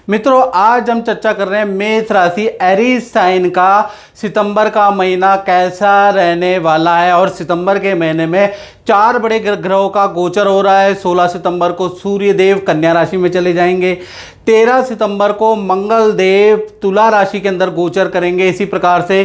मित्रों, आज हम चर्चा कर रहे हैं मेष राशि एरीज साइन का सितंबर का महीना कैसा रहने वाला है। और सितंबर के महीने में 4 बड़े ग्रहों का गोचर हो रहा है। 16 सितंबर को सूर्य देव कन्या राशि में चले जाएंगे। 13 सितंबर को मंगल देव तुला राशि के अंदर गोचर करेंगे। इसी प्रकार से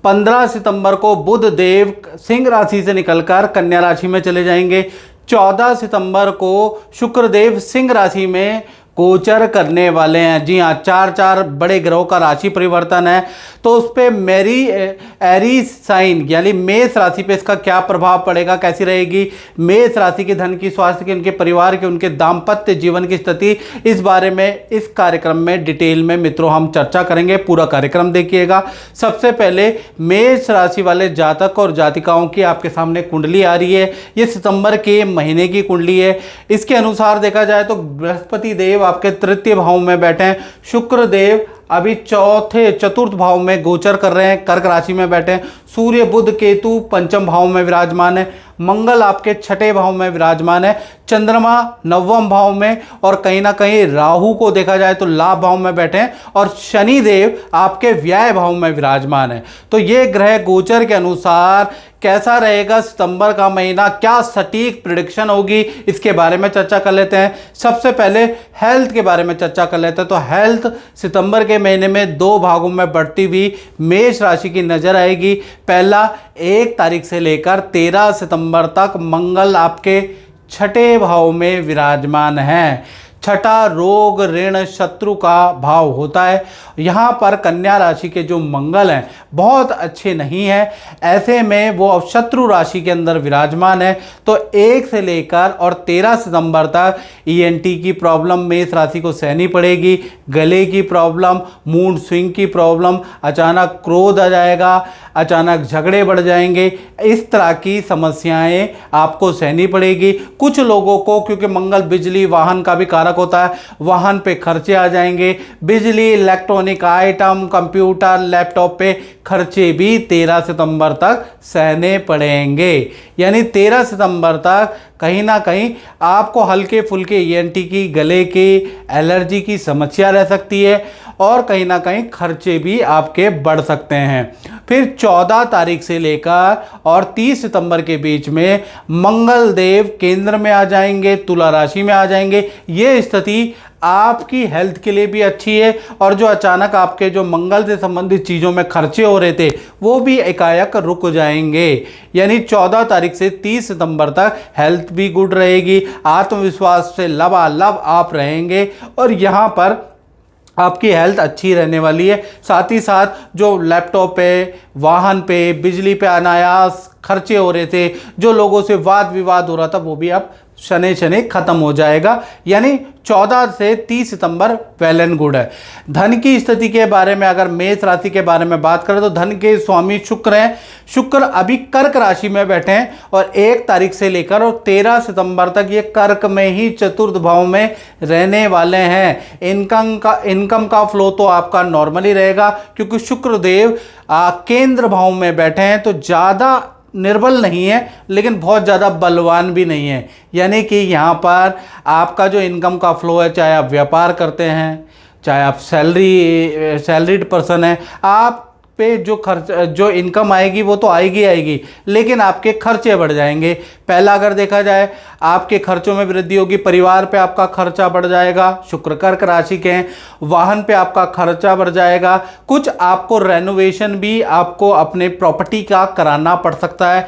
15 सितंबर को बुध देव सिंह राशि से निकलकर कन्या राशि में चले जाएंगे। 14 सितंबर को शुक्र देव सिंह राशि में गोचर करने वाले हैं। जी हाँ, 4 बड़े ग्रहों का राशि परिवर्तन है। तो उस पर मेरी एरीज साइन यानी मेष राशि पे इसका क्या प्रभाव पड़ेगा, कैसी रहेगी मेष राशि के धन की, स्वास्थ्य की, उनके परिवार के, उनके दाम्पत्य जीवन की स्थिति, इस बारे में इस कार्यक्रम में डिटेल में मित्रों हम चर्चा करेंगे। पूरा कार्यक्रम देखिएगा। सबसे पहले मेष राशि वाले जातक और जातिकाओं की आपके सामने कुंडली आ रही है। ये सितंबर के महीने की कुंडली है। इसके अनुसार देखा जाए तो बृहस्पति देव आपके तृतीय भाव में बैठे हैं। शुक्र देव अभी चतुर्थ भाव में गोचर कर रहे हैं, कर्क राशि में बैठे हैं। सूर्य बुध केतु पंचम भाव में विराजमान है। मंगल आपके छठे भाव में विराजमान है। चंद्रमा नवम भाव में, और कहीं ना कहीं राहु को देखा जाए तो लाभ भाव में बैठे हैं। और शनि देव आपके व्यय भाव में विराजमान है। तो ये ग्रह गोचर के अनुसार कैसा रहेगा सितंबर का महीना, क्या सटीक प्रिडिक्शन होगी, इसके बारे में चर्चा कर लेते हैं। सबसे पहले हेल्थ के बारे में चर्चा कर लेते हैं। तो हेल्थ सितंबर के महीने में 2 भागों में बढ़ती हुई मेष राशि की नजर आएगी। पहला, 1 तारीख से लेकर 13 सितंबर तक मंगल आपके छठे भाव में विराजमान है। छठा रोग ऋण शत्रु का भाव होता है। यहाँ पर कन्या राशि के जो मंगल हैं बहुत अच्छे नहीं हैं। ऐसे में वो अब शत्रु राशि के अंदर विराजमान है। तो 1 से लेकर और 13 सितंबर तक ईएनटी की प्रॉब्लम मेष राशि को सहनी पड़ेगी। गले की प्रॉब्लम, मूड स्विंग की प्रॉब्लम, अचानक क्रोध आ जाएगा, अचानक झगड़े बढ़ जाएंगे, इस तरह की समस्याएं आपको सहनी पड़ेगी। कुछ लोगों को, क्योंकि मंगल बिजली वाहन का भी कारक होता है, वाहन पे खर्चे आ जाएंगे। बिजली, इलेक्ट्रॉनिक आइटम, कंप्यूटर, लैपटॉप पे खर्चे भी 13 सितंबर तक सहने पड़ेंगे। यानी 13 सितंबर तक कहीं ना कहीं आपको हल्के फुल्के ईएनटी की, गले की, एलर्जी की समस्या रह सकती है। और कहीं ना कहीं खर्चे भी आपके बढ़ सकते हैं। फिर 14 तारीख से लेकर और 30 सितंबर के बीच में मंगल देव केंद्र में आ जाएंगे, तुला राशि में आ जाएंगे। ये स्थिति आपकी हेल्थ के लिए भी अच्छी है। और जो अचानक आपके जो मंगल से संबंधित चीज़ों में खर्चे हो रहे थे वो भी एकाएक रुक जाएंगे। यानी 14 तारीख से 30 सितंबर तक हेल्थ भी गुड रहेगी। आत्मविश्वास से लबालब आप रहेंगे और यहाँ पर आपकी हेल्थ अच्छी रहने वाली है। साथ ही साथ जो लैपटॉप पे, वाहन पे, बिजली पे अनायास खर्चे हो रहे थे, जो लोगों से वाद विवाद हो रहा था, वो भी अब शनि शनि खत्म हो जाएगा। यानी 14 से 30 सितंबर वेल एंड गुड है। धन की स्थिति के बारे में अगर मेष राशि के बारे में बात करें तो धन के स्वामी शुक्र हैं। शुक्र अभी कर्क राशि में बैठे हैं और 1 तारीख से लेकर और 13 सितंबर तक ये कर्क में ही चतुर्थ भाव में रहने वाले हैं। इनकम का फ्लो तो आपका नॉर्मली रहेगा, क्योंकि शुक्र देव केंद्र भाव में बैठे हैं। तो ज़्यादा निर्बल नहीं है लेकिन बहुत ज़्यादा बलवान भी नहीं है। यानी कि यहाँ पर आपका जो इनकम का फ्लो है, चाहे आप व्यापार करते हैं, चाहे आप सैलरीड पर्सन हैं, आप पे जो इनकम आएगी वो तो आएगी, लेकिन आपके खर्चे बढ़ जाएंगे। पहला अगर देखा जाए आपके खर्चों में वृद्धि होगी, परिवार पे आपका खर्चा बढ़ जाएगा। शुक्र कर्क राशि के हैं। वाहन पे आपका खर्चा बढ़ जाएगा। कुछ आपको रेनोवेशन भी आपको अपने प्रॉपर्टी का कराना पड़ सकता है,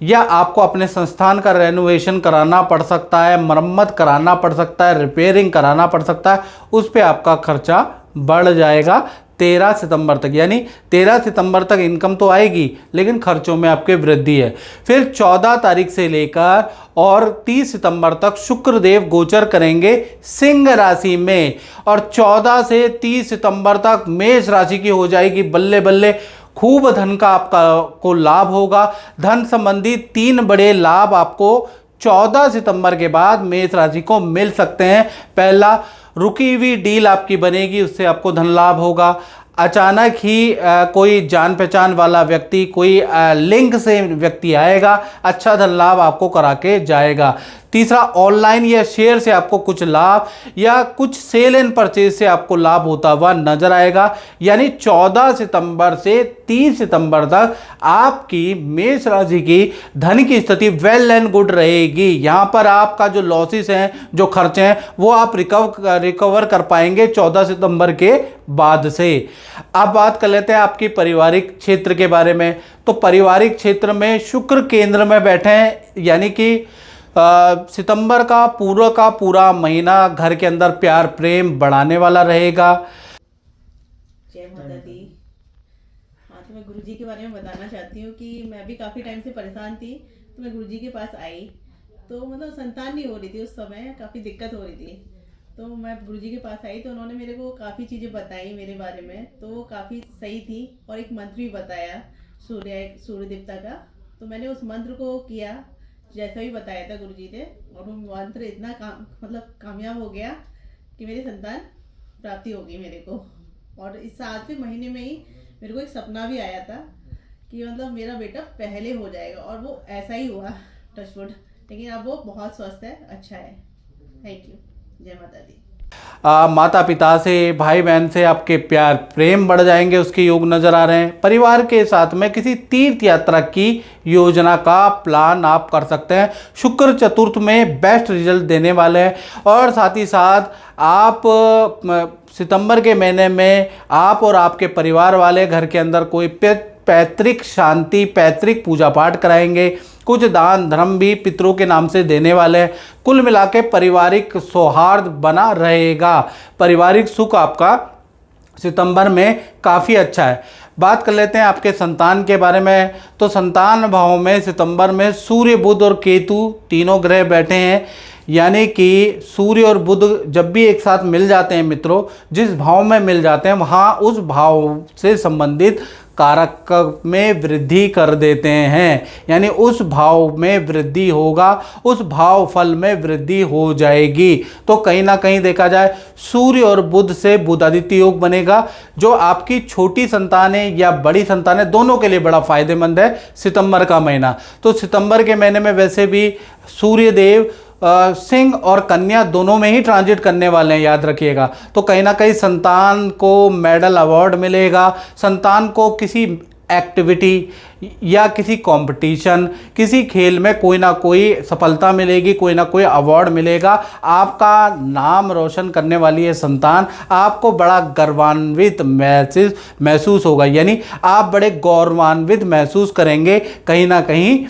या आपको अपने संस्थान का रेनोवेशन कराना पड़ सकता है, मरम्मत कराना पड़ सकता है, रिपेयरिंग कराना पड़ सकता है। उस पर आपका खर्चा बढ़ जाएगा 13 सितंबर तक। यानी 13 सितंबर तक इनकम तो आएगी लेकिन खर्चों में आपके वृद्धि है। फिर 14 तारीख से लेकर और 30 सितंबर तक शुक्र देव गोचर करेंगे सिंह राशि में। और 14 से 30 सितंबर तक मेष राशि की हो जाएगी बल्ले बल्ले। खूब धन का आपको लाभ होगा। धन संबंधी 3 बड़े लाभ आपको 14 सितंबर के बाद मेष राशि को मिल सकते हैं। पहला, रुकी हुई डील आपकी बनेगी, उससे आपको धन लाभ होगा। अचानक ही कोई जान पहचान वाला व्यक्ति, कोई लिंक से व्यक्ति आएगा, अच्छा धन लाभ आपको करा के जाएगा। तीसरा, ऑनलाइन या शेयर से आपको कुछ लाभ या कुछ सेल एंड परचेज से आपको लाभ होता हुआ नजर आएगा। यानी 14 सितंबर से 30 सितंबर तक आपकी मेष राशि की धन की स्थिति वेल एंड गुड रहेगी। यहाँ पर आपका जो लॉसेस हैं, जो खर्चे हैं, वो आप रिकवर कर पाएंगे 14 सितंबर के बाद से। अब बात कर लेते हैं आपकी पारिवारिक क्षेत्र के बारे में। तो पारिवारिक क्षेत्र में शुक्र केंद्र में बैठे हैं, यानी कि सितंबर का पूरा महीना घर के अंदर प्यार प्रेम बढ़ाने वाला रहेगा। जय माता दी। हाँ, तो मैं गुरुजी के बारे में बताना चाहती हूँ कि मैं भी काफ़ी टाइम से परेशान थी, तो मैं गुरुजी के पास आई। तो मतलब संतान नहीं हो रही थी, उस समय काफ़ी दिक्कत हो रही थी। तो मैं गुरुजी के पास आई तो उन्होंने मेरे को काफ़ी चीज़ें बताई मेरे बारे में, तो वो काफ़ी सही थी। और एक मंत्र भी बताया सूर्य देवता का, तो मैंने उस मंत्र को किया जैसा भी बताया था गुरुजी ने, और वो मंत्र इतना कामयाब हो गया कि मेरी संतान प्राप्ति हो गई मेरे को। और इस 7वें महीने में ही मेरे को एक सपना भी आया था कि मतलब मेरा बेटा पहले हो जाएगा, और वो ऐसा ही हुआ, टचवुड। लेकिन अब वो बहुत स्वस्थ है, अच्छा है। Thank you. जय माता दी। माता पिता से, भाई बहन से आपके प्यार प्रेम बढ़ जाएंगे, उसके योग नजर आ रहे हैं। परिवार के साथ में किसी तीर्थ यात्रा की योजना का प्लान आप कर सकते हैं। शुक्र चतुर्थ में बेस्ट रिजल्ट देने वाले हैं। और साथ ही साथ आप सितंबर के महीने में आप और आपके परिवार वाले घर के अंदर कोई पैतृक शांति, पैतृक पूजा पाठ कराएंगे। कुछ दान धर्म भी पितरों के नाम से देने वाले हैं। कुल मिला के पारिवारिक सौहार्द बना रहेगा। पारिवारिक सुख आपका सितंबर में काफ़ी अच्छा है। बात कर लेते हैं आपके संतान के बारे में। तो संतान भाव में सितंबर में सूर्य, बुध और केतु तीनों ग्रह बैठे हैं। यानी कि सूर्य और बुध जब भी एक साथ मिल जाते हैं मित्रों, जिस भाव में मिल जाते हैं वहाँ उस भाव से संबंधित कारक में वृद्धि कर देते हैं। यानी उस भाव में वृद्धि होगा, उस भाव फल में वृद्धि हो जाएगी। तो कहीं ना कहीं देखा जाए सूर्य और बुध से बुधादित्य योग बनेगा, जो आपकी छोटी संतान है या बड़ी संतान है, दोनों के लिए बड़ा फायदेमंद है सितंबर का महीना। तो सितंबर के महीने में वैसे भी सूर्य देव सिंह और कन्या दोनों में ही ट्रांजिट करने वाले हैं, याद रखिएगा। तो कहीं ना कहीं संतान को मेडल अवार्ड मिलेगा, संतान को किसी एक्टिविटी या किसी कंपटीशन, किसी खेल में कोई ना कोई सफलता मिलेगी, कोई ना कोई अवार्ड मिलेगा। आपका नाम रोशन करने वाली है संतान, आपको बड़ा गर्वान्वित महसूस होगा। यानी आप बड़े गौरवान्वित महसूस करेंगे कहीं ना कहीं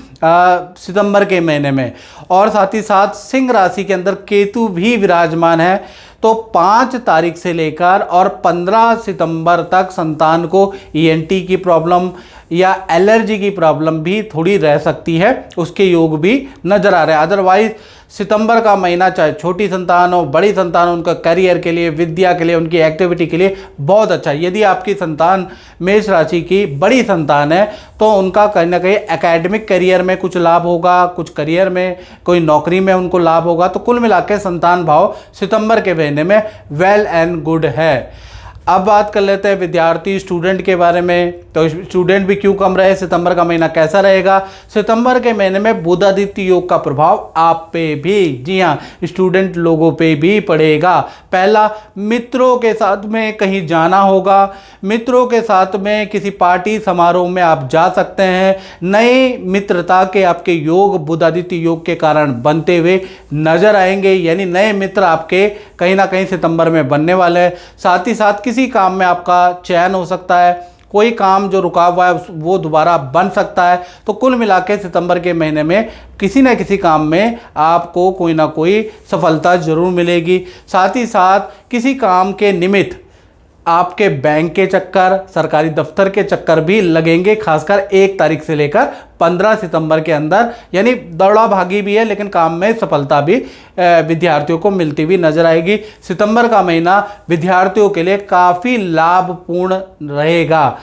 सितंबर के महीने में। और साथ ही साथ सिंह राशि के अंदर केतु भी विराजमान है। तो 5 तारीख से लेकर और 15 सितंबर तक संतान को ईएनटी की प्रॉब्लम या एलर्जी की प्रॉब्लम भी थोड़ी रह सकती है, उसके योग भी नजर आ रहे हैं। अदरवाइज सितंबर का महीना चाहे छोटी संतान हो, बड़ी संतान हो, उनका करियर के लिए, विद्या के लिए, उनकी एक्टिविटी के लिए बहुत अच्छा है। यदि आपकी संतान मेष राशि की बड़ी संतान है तो उनका कहीं ना कहीं एकेडमिक करियर में कुछ लाभ होगा, कुछ करियर में, कोई नौकरी में उनको लाभ होगा। तो कुल मिला के संतान भाव सितंबर के महीने में वेल एंड गुड है। अब बात कर लेते हैं विद्यार्थी स्टूडेंट के बारे में। तो स्टूडेंट भी क्यों कम रहे, सितंबर का महीना कैसा रहेगा। सितंबर के महीने में बुधादित्य योग का प्रभाव आप पे भी, जी हाँ, स्टूडेंट लोगों पे भी पड़ेगा। पहला, मित्रों के साथ में कहीं जाना होगा, मित्रों के साथ में किसी पार्टी समारोह में आप जा सकते हैं। नए मित्रता के आपके योग बुधादित्य योग के कारण बनते हुए नजर आएंगे। यानी नए मित्र आपके कहीं ना कहीं सितंबर में बनने वाले हैं। साथ ही साथ किसी काम में आपका चयन हो सकता है, कोई काम जो रुका हुआ है वो दोबारा बन सकता है। तो कुल मिला के सितंबर के महीने में किसी न किसी काम में आपको कोई ना कोई सफलता जरूर मिलेगी। साथ ही साथ किसी काम के निमित्त आपके बैंक के चक्कर, सरकारी दफ्तर के चक्कर भी लगेंगे, खासकर 1 तारीख से लेकर 15 सितंबर के अंदर। यानी दौड़ा भागी भी है लेकिन काम में सफलता भी विद्यार्थियों को मिलती हुई नजर आएगी। सितंबर का महीना विद्यार्थियों के लिए काफ़ी लाभपूर्ण रहेगा।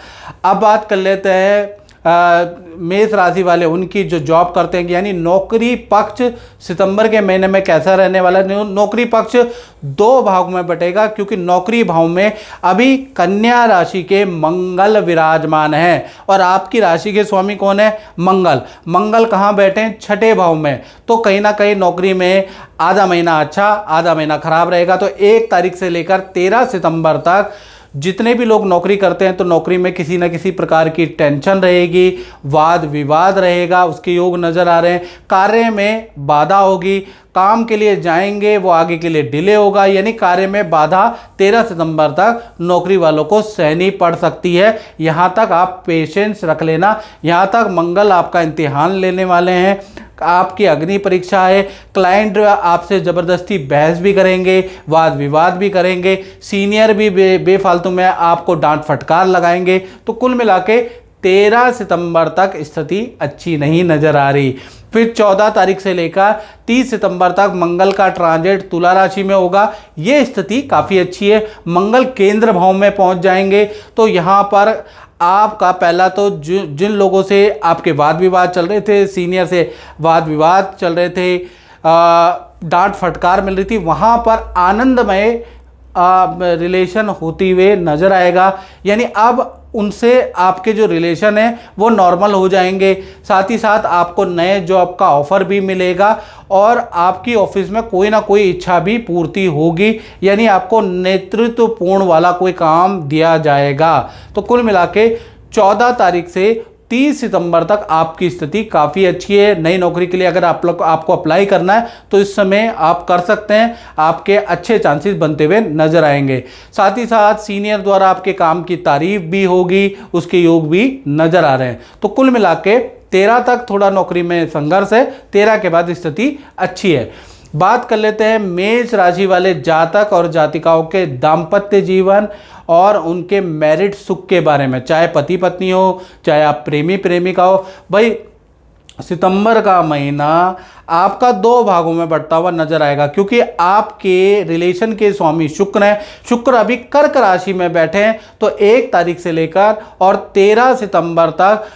अब बात कर लेते हैं मेष राशि वाले उनकी जो जॉब करते हैं, यानी नौकरी पक्ष सितंबर के महीने में कैसा रहने वाला है। नौकरी पक्ष दो भाग में बटेगा, क्योंकि नौकरी भाव में अभी कन्या राशि के मंगल विराजमान है और आपकी राशि के स्वामी कौन है? मंगल। मंगल कहाँ बैठे हैं? छठे भाव में। तो कहीं ना कहीं नौकरी में आधा महीना अच्छा, आधा महीना खराब रहेगा। तो 1 तारीख से लेकर 13 सितंबर तक जितने भी लोग नौकरी करते हैं तो नौकरी में किसी न किसी प्रकार की टेंशन रहेगी, वाद विवाद रहेगा, उसके योग नजर आ रहे हैं। कार्य में बाधा होगी, काम के लिए जाएंगे वो आगे के लिए डिले होगा, यानी कार्य में बाधा 13 सितंबर तक नौकरी वालों को सहनी पड़ सकती है। यहाँ तक आप पेशेंस रख लेना। यहाँ तक मंगल आपका इम्तिहान लेने वाले हैं, आपकी अग्नि परीक्षा है। क्लाइंट आपसे ज़बरदस्ती बहस भी करेंगे, वाद विवाद भी करेंगे, सीनियर भी बेफालतू में आपको डांट फटकार लगाएंगे। तो कुल मिला के 13 सितंबर तक स्थिति अच्छी नहीं नजर आ रही। फिर 14 तारीख से लेकर 30 सितंबर तक मंगल का ट्रांजिट तुला राशि में होगा। ये स्थिति काफ़ी अच्छी है। मंगल केंद्र भाव में पहुंच जाएंगे तो यहाँ पर आपका पहला तो जिन लोगों से आपके वाद विवाद चल रहे थे, सीनियर से वाद विवाद चल रहे थे, डांट फटकार मिल रही थी, वहाँ पर आनंदमय रिलेशन होती हुए नजर आएगा। यानी अब उनसे आपके जो रिलेशन है वो नॉर्मल हो जाएंगे। साथ ही साथ आपको नए जॉब का ऑफर भी मिलेगा और आपकी ऑफिस में कोई ना कोई इच्छा भी पूर्ति होगी, यानी आपको नेतृत्वपूर्ण वाला कोई काम दिया जाएगा। तो कुल मिला के 14 तारीख से 30 सितंबर तक आपकी स्थिति काफ़ी अच्छी है। नई नौकरी के लिए अगर आपको अप्लाई करना है तो इस समय आप कर सकते हैं, आपके अच्छे चांसेस बनते हुए नजर आएंगे। साथ ही साथ सीनियर द्वारा आपके काम की तारीफ भी होगी, उसके योग भी नजर आ रहे हैं। तो कुल मिला के 13 तक थोड़ा नौकरी में संघर्ष है, 13 के बाद स्थिति अच्छी है। बात कर लेते हैं मेष राशि वाले जातक और जातिकाओं के दाम्पत्य जीवन और उनके मैरिड सुख के बारे में। चाहे पति पत्नी हो, चाहे आप प्रेमी प्रेमिका हो, भाई सितंबर का महीना आपका 2 भागों में बढ़ता हुआ नजर आएगा, क्योंकि आपके रिलेशन के स्वामी शुक्र हैं। शुक्र अभी कर्क राशि में बैठे हैं। तो 1 तारीख से लेकर और 13 सितंबर तक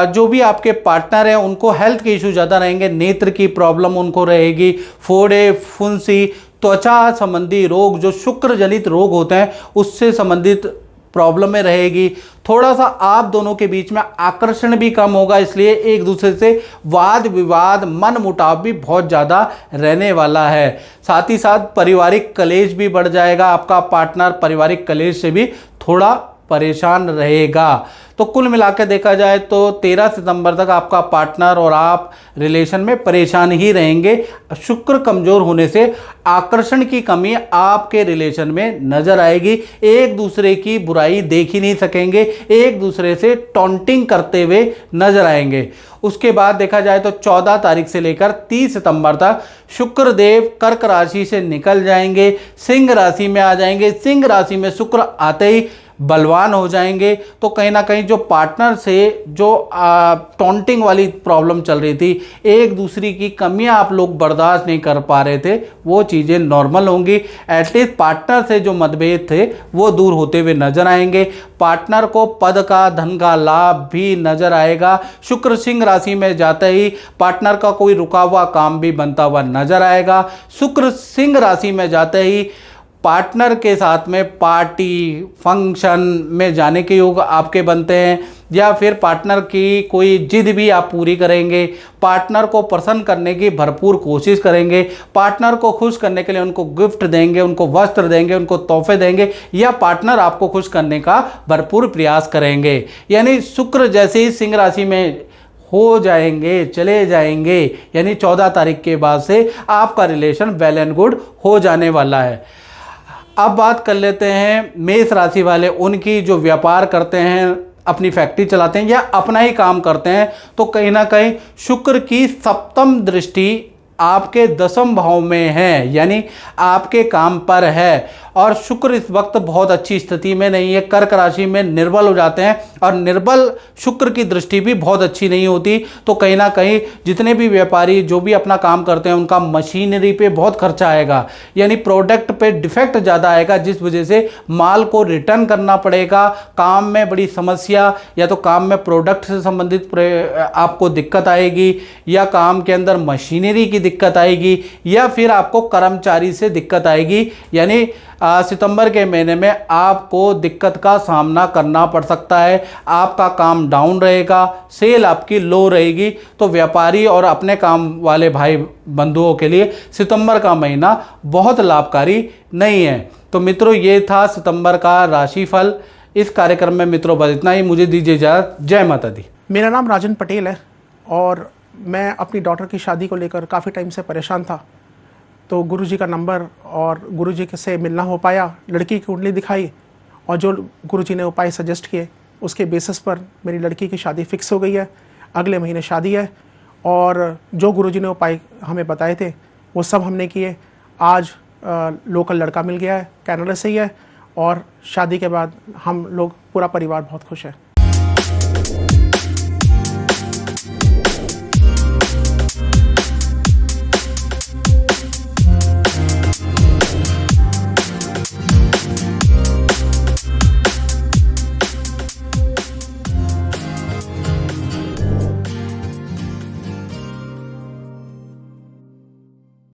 जो भी आपके पार्टनर हैं उनको हेल्थ के इशू ज़्यादा रहेंगे, नेत्र की प्रॉब्लम उनको रहेगी, फोड़े, फुंसी, त्वचा संबंधी रोग, जो शुक्र जनित रोग होते हैं उससे संबंधित प्रॉब्लम में रहेगी। थोड़ा सा आप दोनों के बीच में आकर्षण भी कम होगा, इसलिए एक दूसरे से वाद विवाद, मन मुटाव भी बहुत ज़्यादा रहने वाला है। साथ ही साथ पारिवारिक कलेश भी बढ़ जाएगा, आपका पार्टनर पारिवारिक कलेश से भी थोड़ा परेशान रहेगा। तो कुल मिलाकर देखा जाए तो 13 सितंबर तक आपका पार्टनर और आप रिलेशन में परेशान ही रहेंगे। शुक्र कमजोर होने से आकर्षण की कमी आपके रिलेशन में नजर आएगी। एक दूसरे की बुराई देख ही नहीं सकेंगे, एक दूसरे से टॉन्टिंग करते हुए नजर आएंगे। उसके बाद देखा जाए तो 14 तारीख से लेकर 30 सितंबर तक शुक्र देव कर्क राशि से निकल जाएंगे, सिंह राशि में आ जाएंगे। सिंह राशि में शुक्र आते ही बलवान हो जाएंगे। तो कहीं ना कहीं जो पार्टनर से जो टॉन्टिंग वाली प्रॉब्लम चल रही थी, एक दूसरे की कमियां आप लोग बर्दाश्त नहीं कर पा रहे थे, वो चीज़ें नॉर्मल होंगी। एटलीस्ट पार्टनर से जो मतभेद थे वो दूर होते हुए नजर आएंगे। पार्टनर को पद का, धन का लाभ भी नजर आएगा। शुक्र सिंह राशि में जाते ही पार्टनर का कोई रुका हुआ काम भी बनता हुआ नजर आएगा। शुक्र सिंह राशि में जाते ही पार्टनर के साथ में पार्टी फंक्शन में जाने के योग आपके बनते हैं, या फिर पार्टनर की कोई जिद भी आप पूरी करेंगे, पार्टनर को प्रसन्न करने की भरपूर कोशिश करेंगे, पार्टनर को खुश करने के लिए उनको गिफ्ट देंगे, उनको वस्त्र देंगे, उनको तोहफे देंगे, या पार्टनर आपको खुश करने का भरपूर प्रयास करेंगे। यानी शुक्र जैसे ही सिंह राशि में हो जाएंगे, चले जाएंगे, यानी 14 तारीख के बाद से आपका रिलेशन वेल एंड गुड हो जाने वाला है। अब बात कर लेते हैं मेष राशि वाले, उनकी जो व्यापार करते हैं, अपनी फैक्ट्री चलाते हैं या अपना ही काम करते हैं, तो कहीं ना कहीं शुक्र की 7वीं दृष्टि आपके 10वें भाव में है, यानी आपके काम पर है। और शुक्र इस वक्त बहुत अच्छी स्थिति में नहीं है, कर्क राशि में निर्बल हो जाते हैं और निर्बल शुक्र की दृष्टि भी बहुत अच्छी नहीं होती। तो कहीं ना कहीं जितने भी व्यापारी जो भी अपना काम करते हैं उनका मशीनरी पे बहुत खर्चा आएगा, यानी प्रोडक्ट पे डिफेक्ट ज़्यादा आएगा, जिस वजह से माल को रिटर्न करना पड़ेगा। काम में बड़ी समस्या, या तो काम में प्रोडक्ट से संबंधित आपको दिक्कत आएगी, या काम के अंदर मशीनरी की दिक्कत आएगी, या फिर आपको कर्मचारी से दिक्कत आएगी। यानी सितंबर के महीने में आपको दिक्कत का सामना करना पड़ सकता है। आपका काम डाउन रहेगा, सेल आपकी लो रहेगी। तो व्यापारी और अपने काम वाले भाई बंधुओं के लिए सितंबर का महीना बहुत लाभकारी नहीं है। तो मित्रों, ये था सितंबर का राशिफल। इस कार्यक्रम में मित्रों बस इतना ही। मुझे दीजिए इजाज़त। जय माता दी। मेरा नाम राजन पटेल है और मैं अपनी डॉटर की शादी को लेकर काफ़ी टाइम से परेशान था। तो गुरुजी का नंबर और गुरुजी से मिलना हो पाया, लड़की की कुंडली दिखाई और जो गुरुजी ने उपाय सजेस्ट किए उसके बेसिस पर मेरी लड़की की शादी फिक्स हो गई है। अगले महीने शादी है और जो गुरुजी ने उपाय हमें बताए थे वो सब हमने किए। आज लोकल लड़का मिल गया है, कनाडा से ही है, और शादी के बाद हम लोग पूरा परिवार बहुत खुश है।